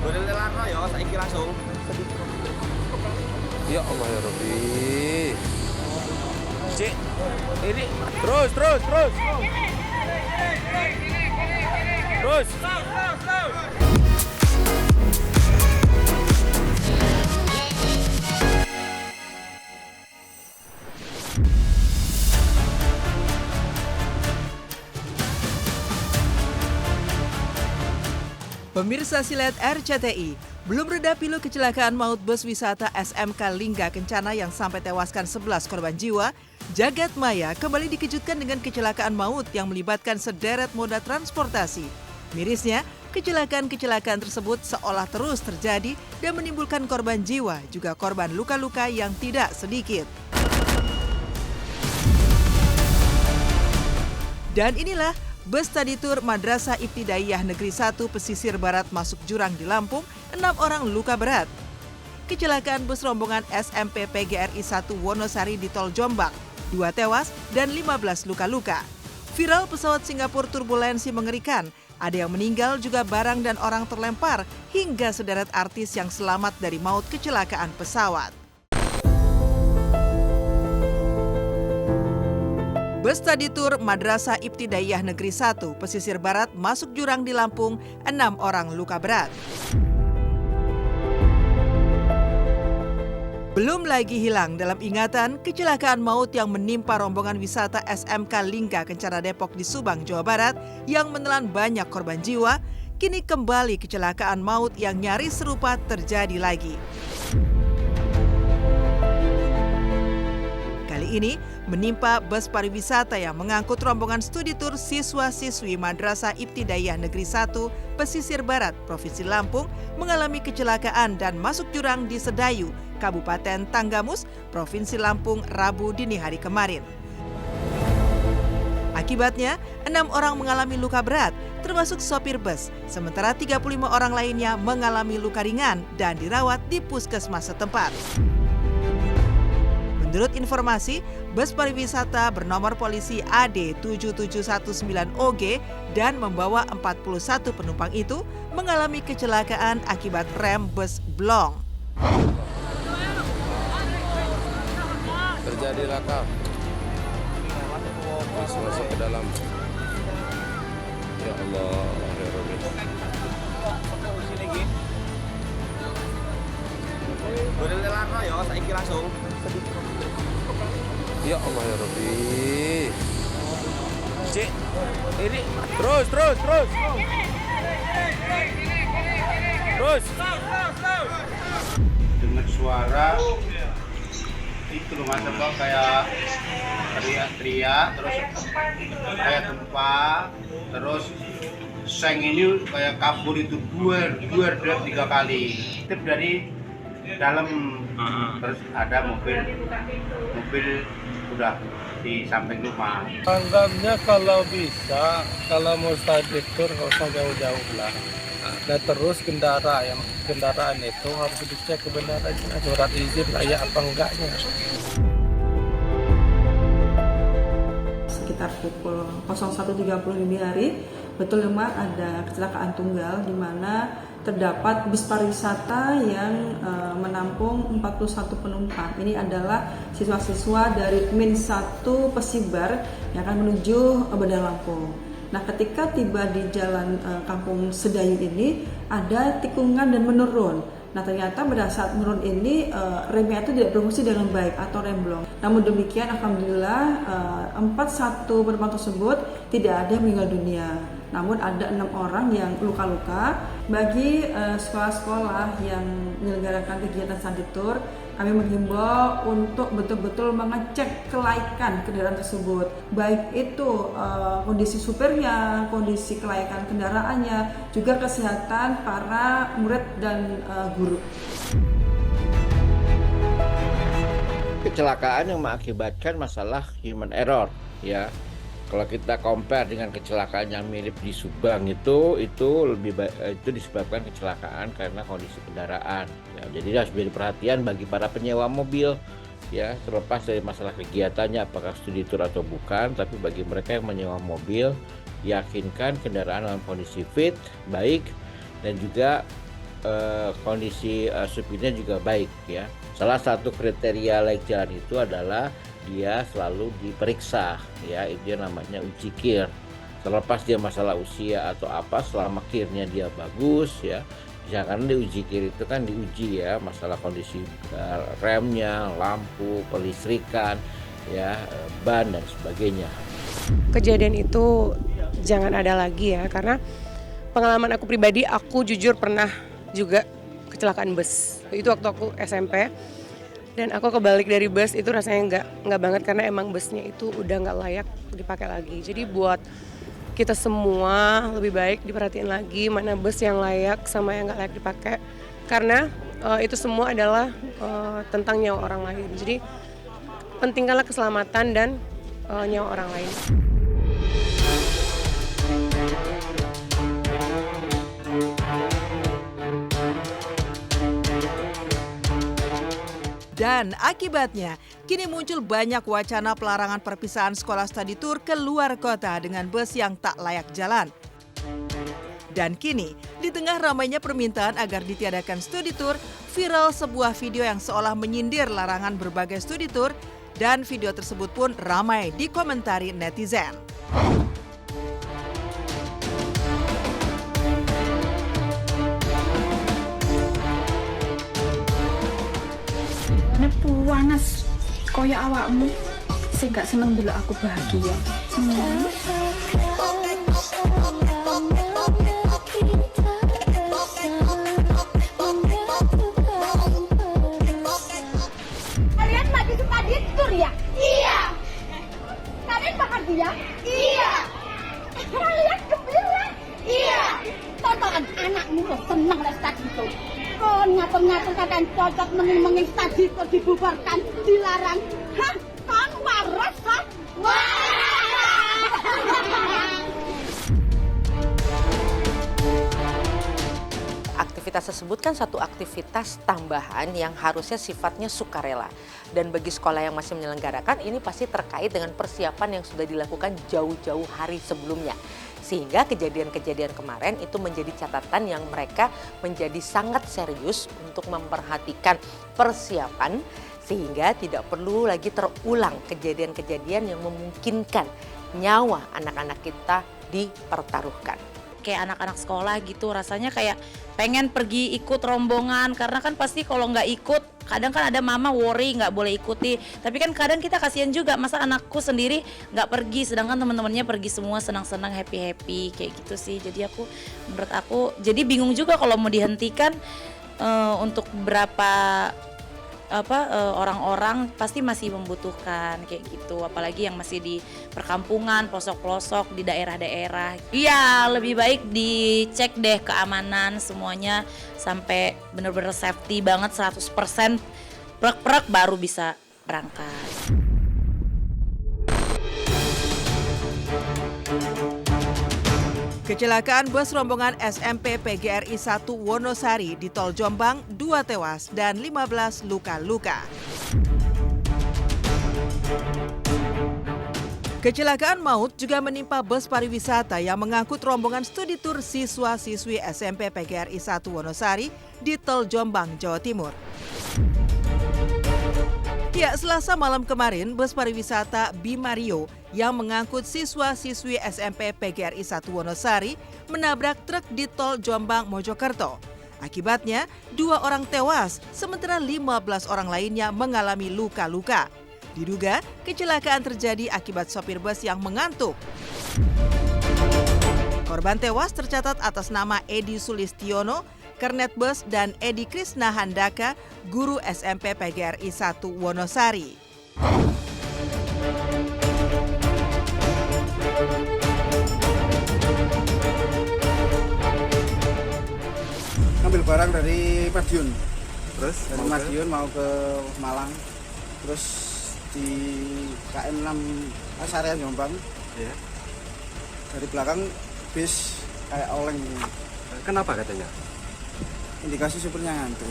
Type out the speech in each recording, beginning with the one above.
Boleh larno ya, saiki langsung. Ya Allah ya Rabbi. Cik, ini terus. Terus. Pemirsa Silet RCTI, belum reda pilu kecelakaan maut bus wisata SMK Lingga Kencana yang sampai tewaskan 11 korban jiwa, Jagat Maya kembali dikejutkan dengan kecelakaan maut yang melibatkan sederet moda transportasi. Mirisnya, kecelakaan-kecelakaan tersebut seolah terus terjadi dan menimbulkan korban jiwa, juga korban luka-luka yang tidak sedikit. Dan inilah bus study tour Madrasah Ibtidaiyah Negeri 1 Pesisir Barat masuk jurang di Lampung, 6 orang luka berat. Kecelakaan bus rombongan SMP PGRI 1 Wonosari di Tol Jombang, 2 tewas dan 15 luka-luka. Viral pesawat Singapura turbulensi mengerikan, ada yang meninggal juga barang dan orang terlempar, hingga sederet artis yang selamat dari maut kecelakaan pesawat. Bus study tour Madrasah Ibtidaiyah Negeri 1 Pesisir Barat masuk jurang di Lampung, 6 orang luka berat. Belum lagi hilang dalam ingatan kecelakaan maut yang menimpa rombongan wisata SMK Lingga Kencana Depok di Subang, Jawa Barat yang menelan banyak korban jiwa. Kini kembali kecelakaan maut yang nyaris serupa terjadi lagi. Ini menimpa bus pariwisata yang mengangkut rombongan studi tur siswa-siswi Madrasah Ibtidaiyah Negeri 1 Pesisir Barat Provinsi Lampung mengalami kecelakaan dan masuk jurang di Sedayu, Kabupaten Tanggamus, Provinsi Lampung Rabu dini hari kemarin. Akibatnya, 6 orang mengalami luka berat, termasuk sopir bus, sementara 35 orang lainnya mengalami luka ringan dan dirawat di puskesmas setempat. Menurut informasi, bus pariwisata bernomor polisi AD 7719OG dan membawa 41 penumpang itu mengalami kecelakaan akibat rem bus blong. Terjadi laka. Terus masuk ke dalam. Ya Allah ya Rabbi. Boleh larno ya, saiki langsung. Ya Allah ya Rabbi. Cik, ini terus. Dengar suara itu loh mas, apa kayak teriak-teriak, terus kayak gempa, terus seng ini kayak kabur itu dua 3 kali. Itu dari dalam, terus ada mobil udah di samping rumah. Anggapnya kalau bisa, kalau mau study tour nggak usah jauh-jauh lah. Nah terus kendaraan itu harus dicek kebenarannya, surat izin layak apa enggaknya. Sekitar pukul 01.30 dini hari, betul memang ada kecelakaan tunggal di mana terdapat bus pariwisata yang menampung 41 penumpang. Ini adalah siswa-siswa dari Min 1 Pesibar yang akan menuju Bandar Lampung. Nah, ketika tiba di jalan Kampung Sedayu ini ada tikungan dan menurun. Nah, ternyata pada saat menurun ini remnya itu tidak berfungsi dengan baik atau rem blong. Namun demikian, alhamdulillah 41 penumpang tersebut tidak ada yang meninggal dunia. Namun ada 6 orang yang luka-luka. Bagi sekolah-sekolah yang menyelenggarakan kegiatan study tour, kami menghimbau untuk betul-betul mengecek kelaikan kendaraan tersebut. Baik itu kondisi supirnya, kondisi kelaikan kendaraannya, juga kesehatan para murid dan guru. Kecelakaan yang mengakibatkan masalah human error, ya. Kalau kita compare dengan kecelakaan yang mirip di Subang itu disebabkan kecelakaan karena kondisi kendaraan. Ya, jadi harus menjadi perhatian bagi para penyewa mobil, ya, terlepas dari masalah kegiatannya apakah studi tour atau bukan, tapi bagi mereka yang menyewa mobil, yakinkan kendaraan dalam kondisi fit, baik, dan juga kondisi supirnya juga baik ya. Salah satu kriteria layak jalan itu adalah dia selalu diperiksa ya, itu dia namanya uji kir. Terlepas dia masalah usia atau apa, selama kirnya dia bagus ya. Misalkan di uji kir itu kan diuji ya masalah kondisi remnya, lampu, kelistrikan, ya ban dan sebagainya. Kejadian itu jangan ada lagi ya, karena pengalaman aku pribadi, aku jujur pernah juga kecelakaan bus. Itu waktu aku SMP dan aku kebalik dari bus, itu rasanya nggak banget karena emang busnya itu udah nggak layak dipakai lagi. Jadi buat kita semua lebih baik diperhatiin lagi mana bus yang layak sama yang nggak layak dipakai, karena itu semua adalah tentang nyawa orang lain. Jadi pentingkanlah keselamatan dan nyawa orang lain. Dan akibatnya, kini muncul banyak wacana pelarangan perpisahan sekolah study tour ke luar kota dengan bus yang tak layak jalan. Dan kini, di tengah ramainya permintaan agar ditiadakan studi tour, viral sebuah video yang seolah menyindir larangan berbagai studi tour, dan video tersebut pun ramai dikomentari netizen. Panas koyo awakmu sing gak seneng delok aku bahagia. Kalian lagi suka ditur ya? Iya. Kalian bahagia? Iya. Kalian gembira? Iya. Tonton anakmu loh seneng les tadi itu. Kon ngatur-ngatur kadang cocok menging tadi kok dibubarkan, dilarang. Hah? Kon waras, ha? Aktivitas tersebut kan satu aktivitas tambahan yang harusnya sifatnya sukarela. Dan bagi sekolah yang masih menyelenggarakan, ini pasti terkait dengan persiapan yang sudah dilakukan jauh-jauh hari sebelumnya. Sehingga kejadian-kejadian kemarin itu menjadi catatan yang mereka menjadi sangat serius untuk memperhatikan persiapan sehingga tidak perlu lagi terulang kejadian-kejadian yang memungkinkan nyawa anak-anak kita dipertaruhkan. Kayak anak-anak sekolah gitu, rasanya kayak pengen pergi ikut rombongan, karena kan pasti kalau nggak ikut, kadang kan ada mama worry nggak boleh ikuti, tapi kan kadang kita kasihan juga, masa anakku sendiri nggak pergi, sedangkan teman-temannya pergi semua senang-senang, happy-happy kayak gitu sih. Jadi menurut aku jadi bingung juga kalau mau dihentikan untuk berapa orang-orang pasti masih membutuhkan kayak gitu, apalagi yang masih di perkampungan, pelosok-pelosok, di daerah-daerah. Iya, lebih baik dicek deh keamanan semuanya sampai benar-benar safety banget 100%, prek-prek baru bisa berangkat. Kecelakaan bus rombongan SMP PGRI 1 Wonosari di Tol Jombang, 2 tewas dan 15 luka-luka. Kecelakaan maut juga menimpa bus pariwisata yang mengangkut rombongan studi tur siswa-siswi SMP PGRI 1 Wonosari di Tol Jombang, Jawa Timur. Ya, Selasa malam kemarin, bus pariwisata Bimario yang mengangkut siswa-siswi SMP PGRI 1 Wonosari menabrak truk di Tol Jombang, Mojokerto. Akibatnya, 2 orang tewas, sementara 15 orang lainnya mengalami luka-luka. Diduga, kecelakaan terjadi akibat sopir bus yang mengantuk. Korban tewas tercatat atas nama Edi Sulistiono, Kernet Bus, dan Edi Krisna Handaka, guru SMP PGRI 1 Wonosari. Ngambil barang dari Madiun, terus dari Madiun mau ke Malang, terus di KM 6 Asaria Jombang, ya. Dari belakang bis kayak oleng gitu. Kenapa katanya? Indikasi supirnya ngantuk.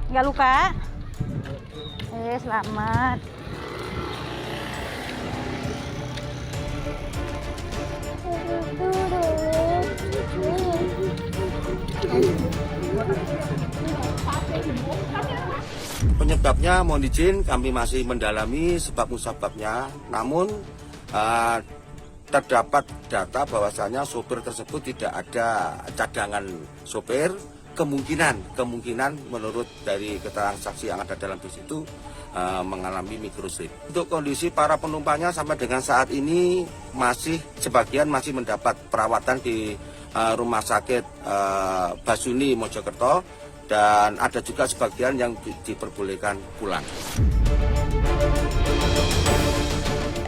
Nggak luka? Selamat. Penyebabnya mohon izin kami masih mendalami sebab musababnya, namun terdapat data bahwasanya sopir tersebut tidak ada cadangan sopir. Kemungkinan menurut dari keterangan saksi yang ada dalam bus itu mengalami microslip. Untuk kondisi para penumpangnya sampai dengan saat ini sebagian masih mendapat perawatan di Rumah Sakit Basuni Mojokerto, dan ada juga sebagian yang diperbolehkan pulang.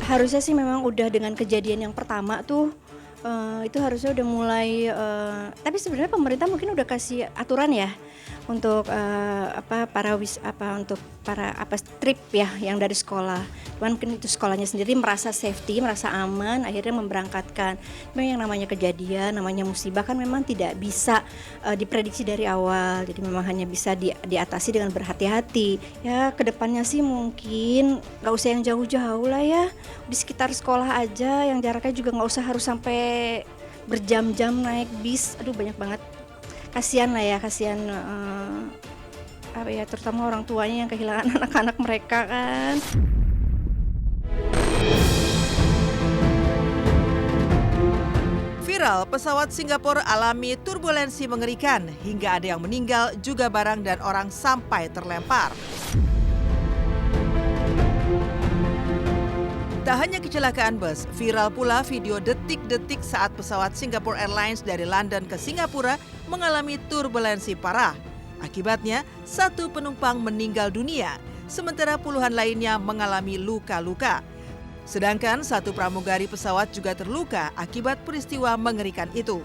Harusnya sih memang udah dengan kejadian yang pertama tuh itu harusnya udah mulai, tapi sebenarnya pemerintah mungkin udah kasih aturan ya untuk trip ya yang dari sekolah. Cuman mungkin itu sekolahnya sendiri merasa safety, merasa aman, akhirnya memberangkatkan. Memang yang namanya kejadian, namanya musibah kan memang tidak bisa diprediksi dari awal. Jadi memang hanya bisa diatasi dengan berhati-hati. Ya kedepannya sih mungkin nggak usah yang jauh-jauh lah ya, di sekitar sekolah aja, yang jaraknya juga nggak usah harus sampai berjam-jam naik bis. Aduh banyak banget. Kasihan lah ya, kasihan terutama orang tuanya yang kehilangan anak-anak mereka kan. Viral, pesawat Singapura alami turbulensi mengerikan hingga ada yang meninggal, juga barang dan orang sampai terlempar. Tak hanya kecelakaan bus, viral pula video detik-detik saat pesawat Singapore Airlines dari London ke Singapura mengalami turbulensi parah. Akibatnya, 1 penumpang meninggal dunia, sementara puluhan lainnya mengalami luka-luka. Sedangkan 1 pramugari pesawat juga terluka akibat peristiwa mengerikan itu.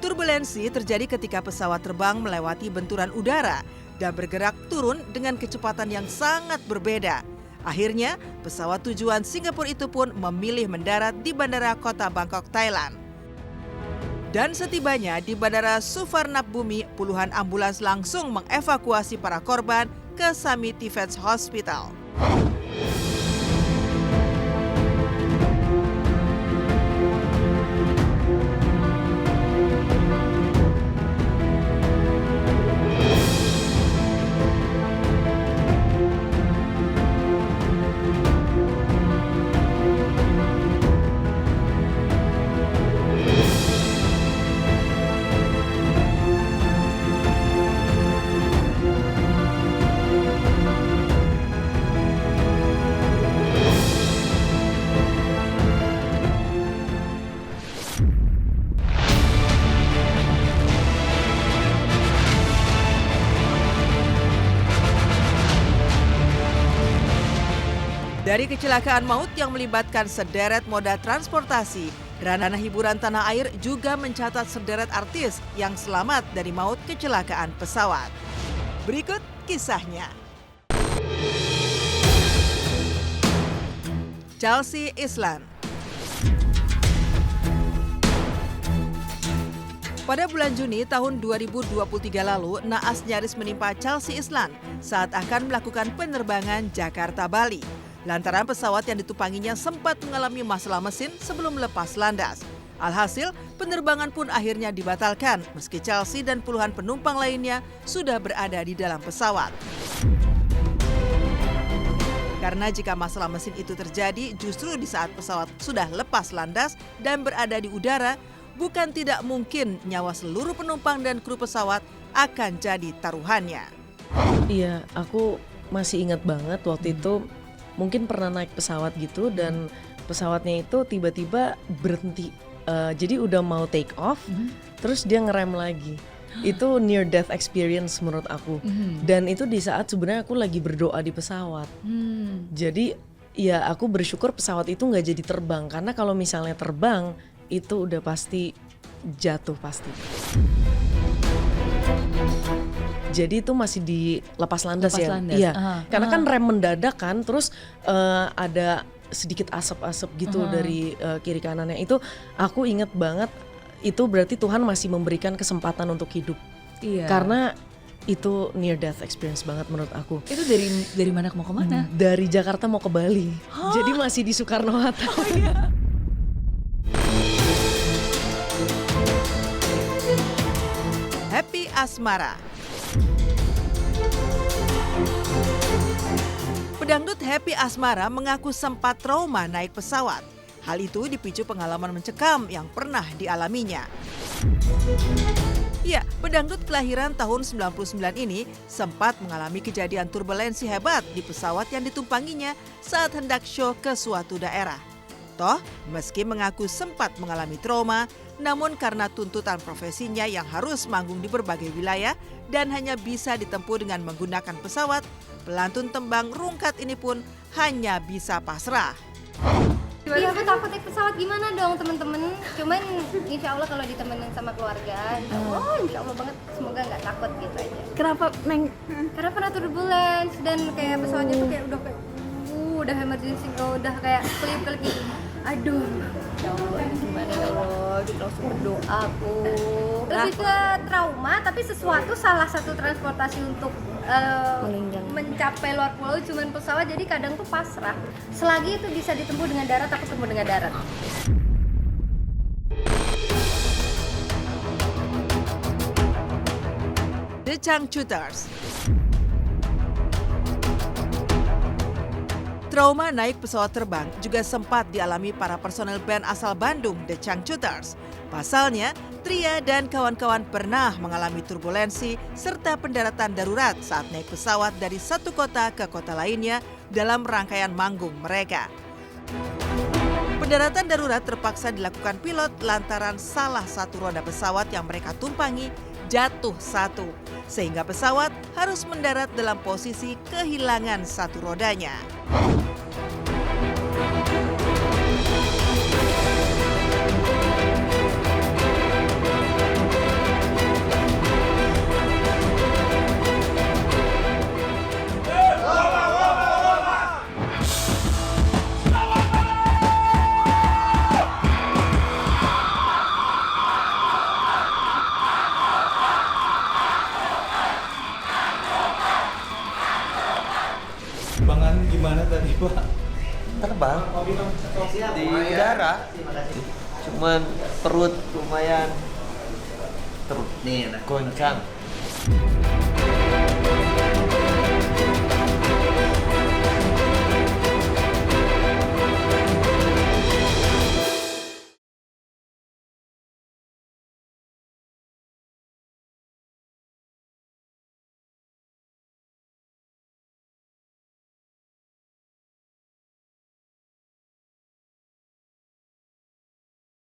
Turbulensi terjadi ketika pesawat terbang melewati benturan udara dan bergerak turun dengan kecepatan yang sangat berbeda. Akhirnya, pesawat tujuan Singapura itu pun memilih mendarat di Bandara Kota Bangkok, Thailand. Dan setibanya di Bandara Suvarnabhumi, puluhan ambulans langsung mengevakuasi para korban ke Summit Defense Hospital. Dari kecelakaan maut yang melibatkan sederet moda transportasi, ranah hiburan tanah air juga mencatat sederet artis yang selamat dari maut kecelakaan pesawat. Berikut kisahnya. Chelsea Islan. Pada bulan Juni tahun 2023 lalu, naas nyaris menimpa Chelsea Islan saat akan melakukan penerbangan Jakarta-Bali. Lantaran pesawat yang ditumpanginya sempat mengalami masalah mesin sebelum lepas landas. Alhasil, penerbangan pun akhirnya dibatalkan meski Chelsea dan puluhan penumpang lainnya sudah berada di dalam pesawat. Karena jika masalah mesin itu terjadi justru di saat pesawat sudah lepas landas dan berada di udara, bukan tidak mungkin nyawa seluruh penumpang dan kru pesawat akan jadi taruhannya. Iya, aku masih ingat banget waktu itu mungkin pernah naik pesawat gitu dan pesawatnya itu tiba-tiba berhenti. Jadi udah mau take off, terus dia ngerem lagi. Itu near death experience menurut aku. Dan itu di saat sebenarnya aku lagi berdoa di pesawat. Jadi ya aku bersyukur pesawat itu nggak jadi terbang, karena kalau misalnya terbang itu udah pasti jatuh pasti. Jadi itu masih di lepas landas ya. Iya. Karena kan rem mendadak kan, terus ada sedikit asap-asap gitu dari kiri kanannya. Itu aku inget banget, itu berarti Tuhan masih memberikan kesempatan untuk hidup. Iya. Karena itu near death experience banget menurut aku. Itu dari mana mau ke mana? Dari Jakarta mau ke Bali. Jadi masih di Soekarno-Hatta. Oh iya. Happy Asmara. Pedangdut Happy Asmara mengaku sempat trauma naik pesawat. Hal itu dipicu pengalaman mencekam yang pernah dialaminya. Ya, pedangdut kelahiran tahun 99 ini sempat mengalami kejadian turbulensi hebat di pesawat yang ditumpanginya saat hendak show ke suatu daerah. Toh, meski mengaku sempat mengalami trauma, namun karena tuntutan profesinya yang harus manggung di berbagai wilayah dan hanya bisa ditempuh dengan menggunakan pesawat, pelantun tembang rungkat ini pun hanya bisa pasrah. Iya, aku takut naik pesawat, gimana dong temen-temen? Cuman insya Allah kalau ditemenin sama keluarga, insya Allah banget, semoga nggak takut gitu aja. Kenapa Karena pernah turbulence dan kayak pesawatnya tuh kayak udah emergency, udah kayak kelip-kelip gitu. Aduh, ya Allah, gimana ya Allah, kita langsung berdoa aku. Lebih ke trauma, tapi sesuatu salah satu transportasi untuk mencapai luar pulau cuman pesawat, jadi kadang tuh pasrah. Selagi itu bisa ditempuh dengan darat, aku tempuh dengan darat. The Changchuters. Trauma naik pesawat terbang juga sempat dialami para personel band asal Bandung, The Changchuters. Pasalnya, Tria dan kawan-kawan pernah mengalami turbulensi serta pendaratan darurat saat naik pesawat dari satu kota ke kota lainnya dalam rangkaian manggung mereka. Pendaratan darurat terpaksa dilakukan pilot lantaran salah satu roda pesawat yang mereka tumpangi jatuh satu, sehingga pesawat harus mendarat dalam posisi kehilangan satu rodanya. Bangan gimana tadi Pak? Terbang di udara, cuman perut lumayan goncang.